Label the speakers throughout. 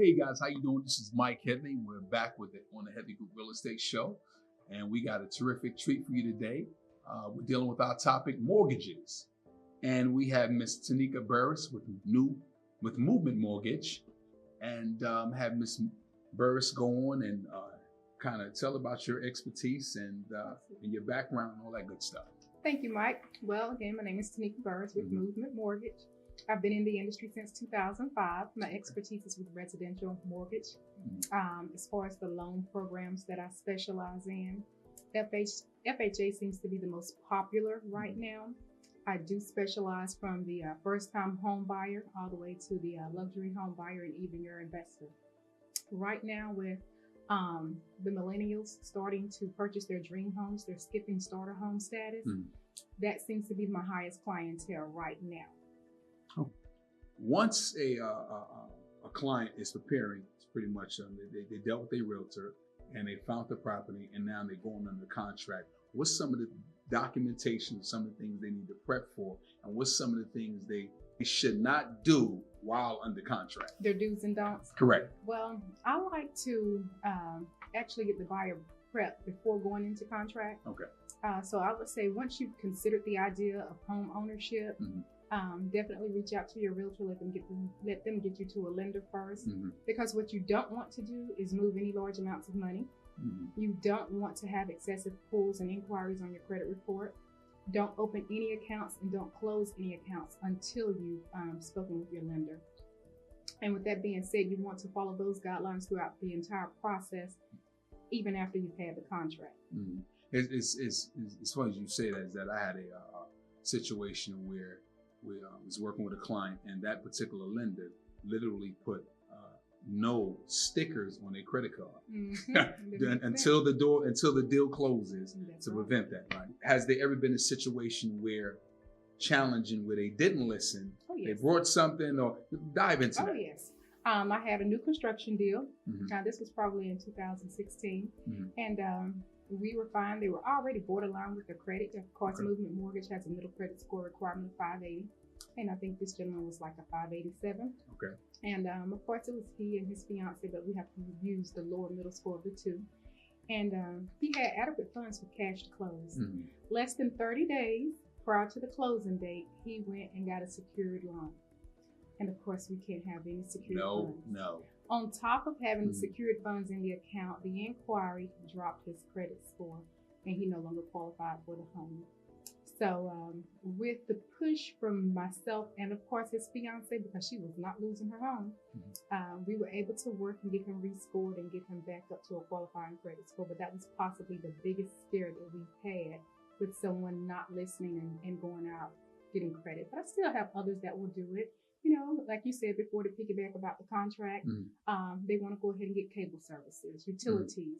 Speaker 1: Hey guys, how you doing? This is Mike Headley. We're back with it on the Headley Group Real Estate Show, and we got a terrific treat for you today. We're dealing with our topic, mortgages, and we have Miss Taneka Burris with Movement Mortgage, and have Miss Burris go on and kind of tell about your expertise and your background and all that good stuff.
Speaker 2: Thank you, Mike. Well, again, my name is Taneka Burris with Movement Mortgage. I've been in the industry since 2005. My expertise is with residential mortgage. As far as the loan programs that I specialize in, FHA seems to be the most popular right now. I do specialize from the first-time home buyer all the way to the luxury home buyer and even your investor. Right now with the millennials starting to purchase their dream homes, they're skipping starter home status. That seems to be my highest clientele right now.
Speaker 1: Oh. Once a client is preparing, it's pretty much they dealt with a realtor and they found the property and now they're going under contract. What's some of the documentation, some of the things they need to prep for, and what's some of the things they should not do while under contract?
Speaker 2: Their do's and don'ts?
Speaker 1: Correct.
Speaker 2: Well, I like to actually get the buyer prepped before going into contract.
Speaker 1: Okay.
Speaker 2: So I would say once you've considered the idea of home ownership, definitely reach out to your realtor, let them get you to a lender first, because what you don't want to do is move any large amounts of money. You don't want to have excessive pulls and inquiries on your credit report. Don't open any accounts and don't close any accounts until you've spoken with your lender. And with that being said, you want to follow those guidelines throughout the entire process, even after you've had the contract.
Speaker 1: It's as far as you say that, is that I had a situation where we was working with a client, and that particular lender literally put no stickers on their credit card until the deal closes. That's to prevent that. Right? Has there ever been a situation where they didn't listen? Oh, yes. They brought something, or dive into that?
Speaker 2: Oh yes. I had a new construction deal. This was probably in 2016, and we were fine. They were already borderline with the credit. Of course, Movement Mortgage has a middle credit score requirement of 580. And I think this gentleman was like a 587. Okay. And of course, it was he and his fiance, but we have to use the lower middle score of the two. And he had adequate funds for cash to close. Less than 30 days prior to the closing date, he went and got a secured loan. And of course, we can't have any secured funds. No. On top of having the secured funds in the account, the inquiry dropped his credit score and he no longer qualified for the home. So with the push from myself and of course his fiance, because she was not losing her home, we were able to work and get him rescored and get him back up to a qualifying credit score. But that was possibly the biggest scare that we've had with someone not listening and going out getting credit. But I still have others that will do it. You know, like you said before, to piggyback about the contract, they want to go ahead and get cable services, utilities,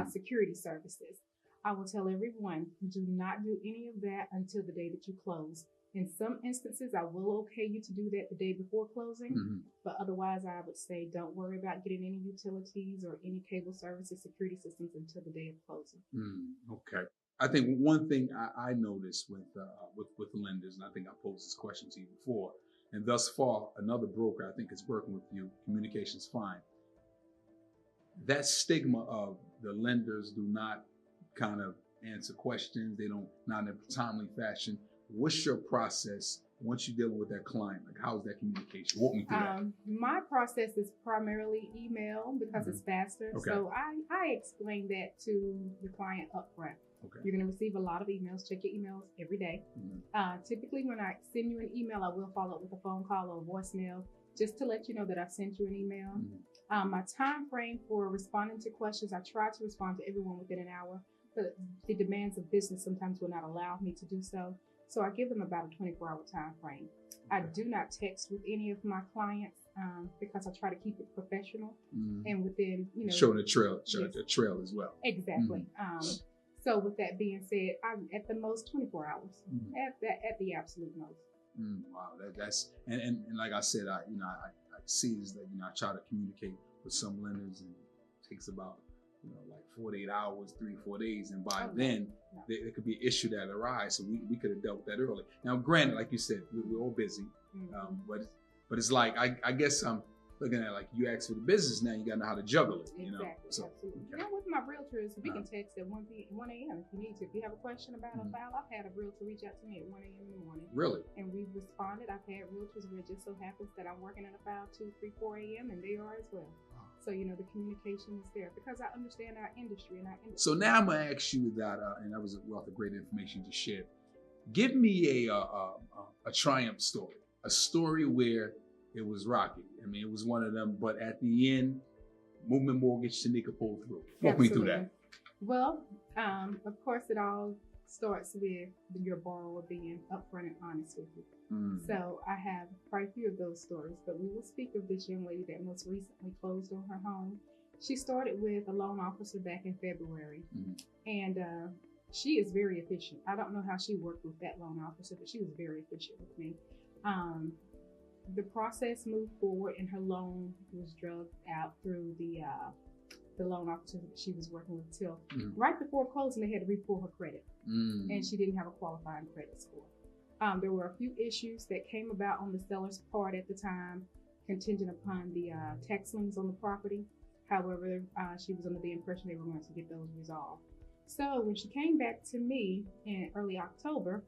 Speaker 2: security services. I will tell everyone, do not do any of that until the day that you close. In some instances, I will okay you to do that the day before closing, but otherwise I would say don't worry about getting any utilities or any cable services, security systems until the day of closing.
Speaker 1: Okay. I think one thing I noticed with lenders, and I think I posed this question to you before, and thus far, another broker I think is working with you, communication's fine. That stigma of the lenders do not kind of answer questions, they don't, not in a timely fashion. What's your process once you're dealing with that client? Like, how's that communication? Walk me through that.
Speaker 2: My process is primarily email because it's faster. Okay. So I explain that to the client up front. Okay. You're going to receive a lot of emails. Check your emails every day. Typically, when I send you an email, I will follow up with a phone call or a voicemail just to let you know that I've sent you an email. My time frame for responding to questions, I try to respond to everyone within an hour, but the demands of business sometimes will not allow me to do so. So I give them about a 24-hour time frame. I do not text with any of my clients because I try to keep it professional and within,
Speaker 1: showing a trail as well.
Speaker 2: Exactly. So with that being said, I'm at the most 24 hours, at the absolute most.
Speaker 1: Wow, that's and like I said, I see is that I try to communicate with some lenders, and it takes about like 48 hours, 3-4 days, and by then there could be an issue that arises. So we could have dealt with that early. Now, granted, like you said, we're all busy, but it's like I guess looking at like you ask for the business now, you got to know how to juggle it. You know?
Speaker 2: Exactly,
Speaker 1: So,
Speaker 2: absolutely.
Speaker 1: okay.
Speaker 2: Now with my realtors, we can text at 1 a.m. if you need to. If you have a question about a file, I've had a realtor reach out to me at 1 a.m. in the morning.
Speaker 1: Really?
Speaker 2: And we've responded. I've had realtors where it just so happens that I'm working on a file 2, 3, 4 a.m. and they are as well. So, you know, the communication is there because I understand our industry and our industry.
Speaker 1: So now I'm going to ask you that, and that was a wealth of great information you just shared. Give me a triumph story, a story where it was rocky. I mean, it was one of them, but at the end, Movement Mortgage, Taneka pulled through. Walk me through that.
Speaker 2: Well, of course, it all starts with your borrower being upfront and honest with you. So I have quite a few of those stories, but we will speak of this young lady that most recently closed on her home. She started with a loan officer back in February, and she is very efficient. I don't know how she worked with that loan officer, but she was very efficient with me. The process moved forward, and her loan was drugged out through the loan officer that she was working with till right before closing. They had to re-pull her credit, and she didn't have a qualifying credit score. There were a few issues that came about on the seller's part at the time, contingent upon the tax liens on the property. However, she was under the impression they were going to get those resolved. So when she came back to me in early October,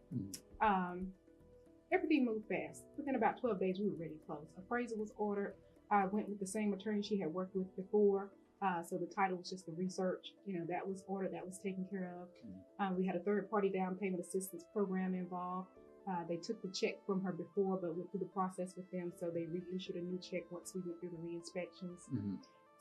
Speaker 2: everything moved fast. Within about 12 days, we were ready to close. Appraisal was ordered. I went with the same attorney she had worked with before. So the title was just the research. You know, that was ordered, that was taken care of. We had a third-party down payment assistance program involved. They took the check from her before, but went through the process with them. So they reissued a new check once we went through the re-inspections.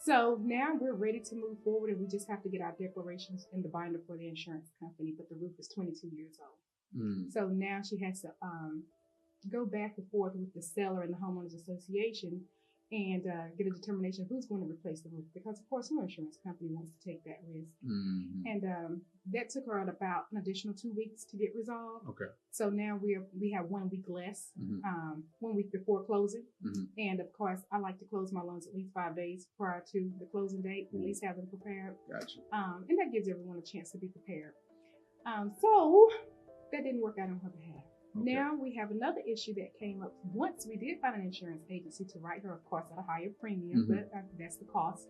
Speaker 2: So now we're ready to move forward, and we just have to get our declarations in the binder for the insurance company, but the roof is 22 years old. So now she has to go back and forth with the seller and the homeowners association and get a determination of who's going to replace the roof, because of course no insurance company wants to take that risk. And that took her about an additional 2 weeks to get resolved.
Speaker 1: Okay.
Speaker 2: So now we have 1 week less, 1 week before closing. And of course, I like to close my loans at least 5 days prior to the closing date, at least have them prepared.
Speaker 1: Gotcha.
Speaker 2: And that gives everyone a chance to be prepared. So that didn't work out on her behalf. Okay. Now we have another issue that came up once we did find an insurance agency to write her, of course, at a higher premium, but that's the cost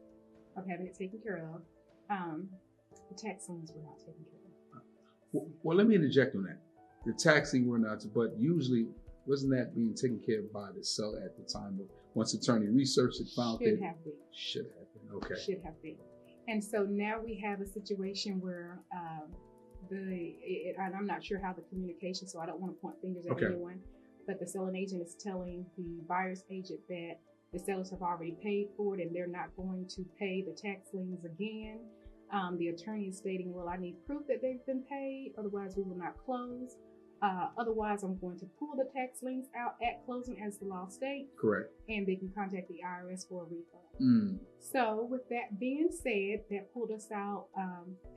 Speaker 2: of having it taken care of. The tax liens were not taken care of.
Speaker 1: Well, let me interject on that. The tax lien were not, but usually wasn't that being taken care of by the seller at the time of once attorney researched it, found it? Should have been. Okay.
Speaker 2: Should have been. And so now we have a situation where and I'm not sure how the communication, so I don't want to point fingers at anyone, but the selling agent is telling the buyer's agent that the sellers have already paid for it and they're not going to pay the tax liens again. The attorney is stating, well, I need proof that they've been paid, otherwise we will not close. Otherwise, I'm going to pull the tax liens out at closing as the law states.
Speaker 1: Correct.
Speaker 2: And they can contact the IRS for a refund. So with that being said, that pulled us out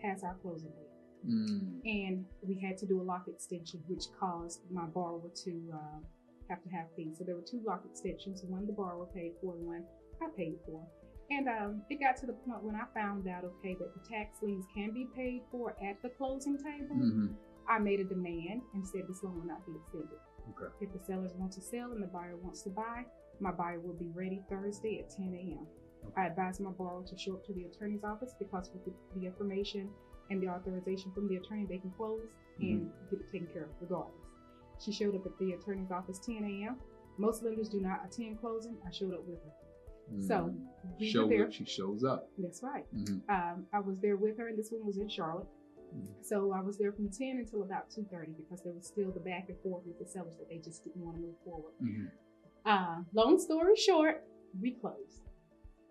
Speaker 2: past our closing date. And we had to do a lock extension, which caused my borrower to have to have fees. So there were 2 lock extensions, one the borrower paid for and one I paid for. And it got to the point when I found out, okay, that the tax liens can be paid for at the closing table. I made a demand and said this loan will not be extended. Okay. If the sellers want to sell and the buyer wants to buy, my buyer will be ready Thursday at 10 a.m. I advised my borrower to show up to the attorney's office because with the information and the authorization from the attorney, they can close and get it taken care of regardless. She showed up at the attorney's office 10 a.m. Most lenders do not attend closing. I showed up with her. So we were there.
Speaker 1: She shows up.
Speaker 2: That's right. I was there with her, and this one was in Charlotte. So I was there from 10 until about 2:30 because there was still the back and forth with the sellers that they just didn't want to move forward. Long story short, we closed.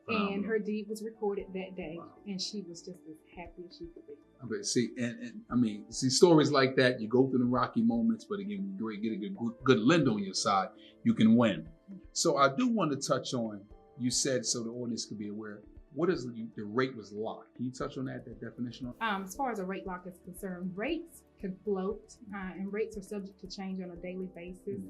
Speaker 2: And her deed was recorded that day, and she was just as happy as she could be.
Speaker 1: Okay, see, and I mean, see, stories like that, you go through the rocky moments, but again, you get a good lender on your side, you can win. So I do want to touch on, you said, so the audience could be aware, what is the rate was locked? Can you touch on that definition?
Speaker 2: As far as a rate lock is concerned, rates can float, and rates are subject to change on a daily basis.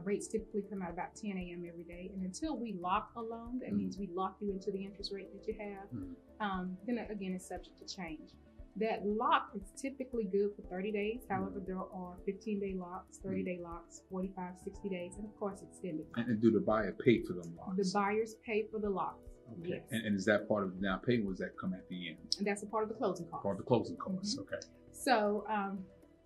Speaker 2: Rates typically come out about 10 a.m. every day. And until we lock a loan, that means we lock you into the interest rate that you have, then again, it's subject to change. That lock is typically good for 30 days. However, there are 15-day locks, 30-day locks, 45, 60 days, and of course extended.
Speaker 1: And do the buyer pay for them locks?
Speaker 2: The buyers pay for the locks.
Speaker 1: Okay.
Speaker 2: Yes.
Speaker 1: And is that part of the down payment, or does that come at the end?
Speaker 2: And that's a part of the closing cost.
Speaker 1: Part of the closing costs, okay.
Speaker 2: So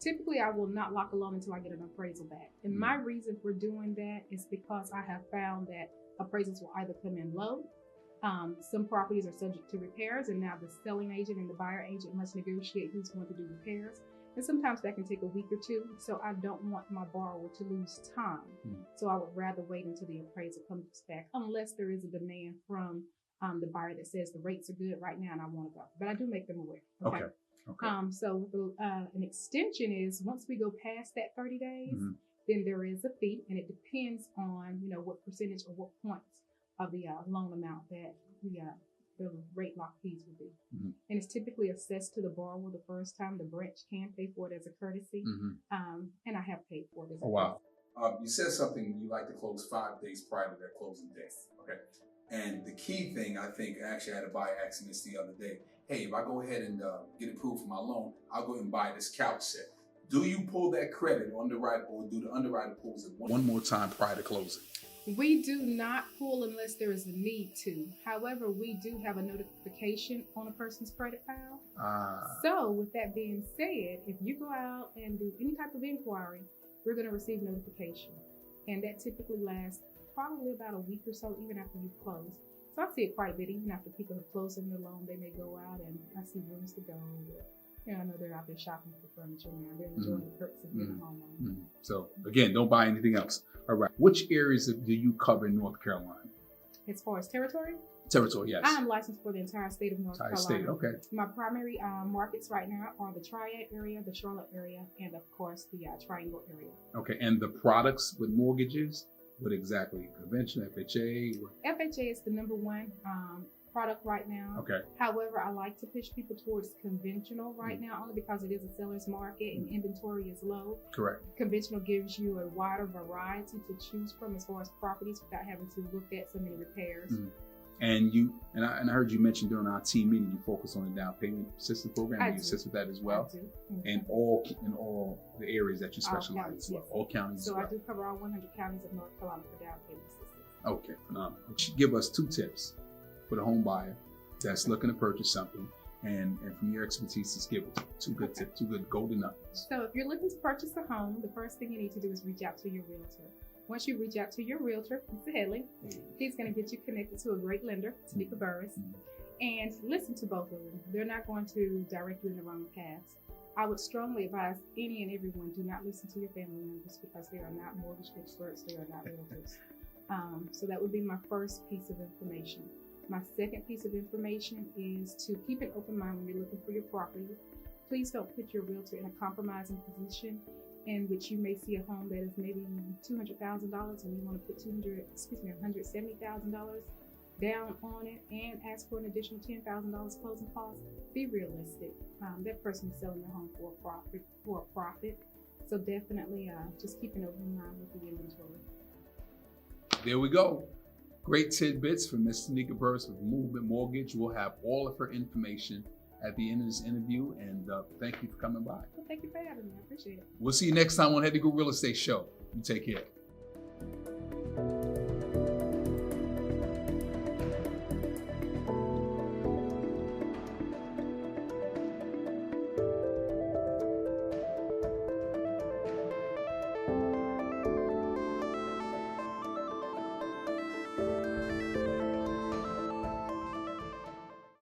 Speaker 2: typically I will not lock a loan until I get an appraisal back. And my reason for doing that is because I have found that appraisals will either come in low. Some properties are subject to repairs, and now the selling agent and the buyer agent must negotiate who's going to do repairs. And sometimes that can take a week or two. So I don't want my borrower to lose time. So I would rather wait until the appraisal comes back, unless there is a demand from the buyer that says the rates are good right now and I want to go. But I do make them aware. Okay. So an extension is once we go past that 30 days, then there is a fee, and it depends on what percentage or what points of the loan amount that the rate lock fees would be. And it's typically assessed to the borrower the first time. The branch can pay for it as a courtesy, and I have paid for it as a courtesy.
Speaker 1: Wow. You said something, you like to close 5 days prior to their closing day. Okay. And the key thing, I think, actually I had a buyer asking this the other day. Hey, if I go ahead and get approved for my loan, I'll go ahead and buy this couch set. Do you pull that credit on the underwriter, or do the underwriter pulls it one more time prior to closing?
Speaker 2: We do not pull unless there is a need to. However, we do have a notification on a person's credit file. So with that being said, if you go out and do any type of inquiry, we're going to receive notification. And that typically lasts probably about a week or so, even after you've closed. So I see it quite a bit, even after people have closed on their loan, they may go out and I see rooms to go. I know they're out there shopping for furniture now. They're enjoying the perks of being a homeowner. So
Speaker 1: again, don't buy anything else. All right. Which areas do you cover in North Carolina?
Speaker 2: As far as territory?
Speaker 1: Territory, yes.
Speaker 2: I'm licensed for the entire state of North Carolina.
Speaker 1: State, okay.
Speaker 2: My primary markets right now are the Triad area, the Charlotte area, and of course the Triangle area.
Speaker 1: Okay, and the products with mortgages? What exactly? Conventional, FHA?
Speaker 2: FHA is the number one product right now.
Speaker 1: Okay.
Speaker 2: However, I like to push people towards conventional right now, only because it is a seller's market and inventory is low.
Speaker 1: Correct.
Speaker 2: Conventional gives you a wider variety to choose from as far as properties without having to look at so many repairs.
Speaker 1: And I heard you mention during our team meeting, you focus on the down payment assistance program. You assist with that as well.
Speaker 2: I do.
Speaker 1: And all the areas that you specialize in. All counties.
Speaker 2: So I do cover all 100 counties of North Carolina for down payment assistance.
Speaker 1: Okay, phenomenal. Give us 2 tips for the home buyer that's looking to purchase something, and from your expertise, just give us 2 good tips, 2 good golden nuggets.
Speaker 2: So if you're looking to purchase a home, the first thing you need to do is reach out to your realtor. Once you reach out to your realtor, Mr. Headley, he's going to get you connected to a great lender, Taneka Burris, and listen to both of them. They're not going to direct you in the wrong paths. I would strongly advise any and everyone, do not listen to your family members because they are not mortgage experts, they are not realtors. So that would be my first piece of information. My second piece of information is to keep an open mind when you're looking for your property. Please don't put your realtor in a compromising position in which you may see a home that is maybe $200,000 and you want to put $170,000 down on it and ask for an additional $10,000 closing costs. Be realistic. That person is selling their home for a profit. So definitely just keep an open mind with the inventory.
Speaker 1: There we go. Great tidbits from Ms. Taneka Burris with Movement Mortgage. We'll have all of her information at the end of this interview, and thank you for coming by.
Speaker 2: Well, thank you for having me. I appreciate it.
Speaker 1: We'll see you next time on Headley Real Estate Show. You take care.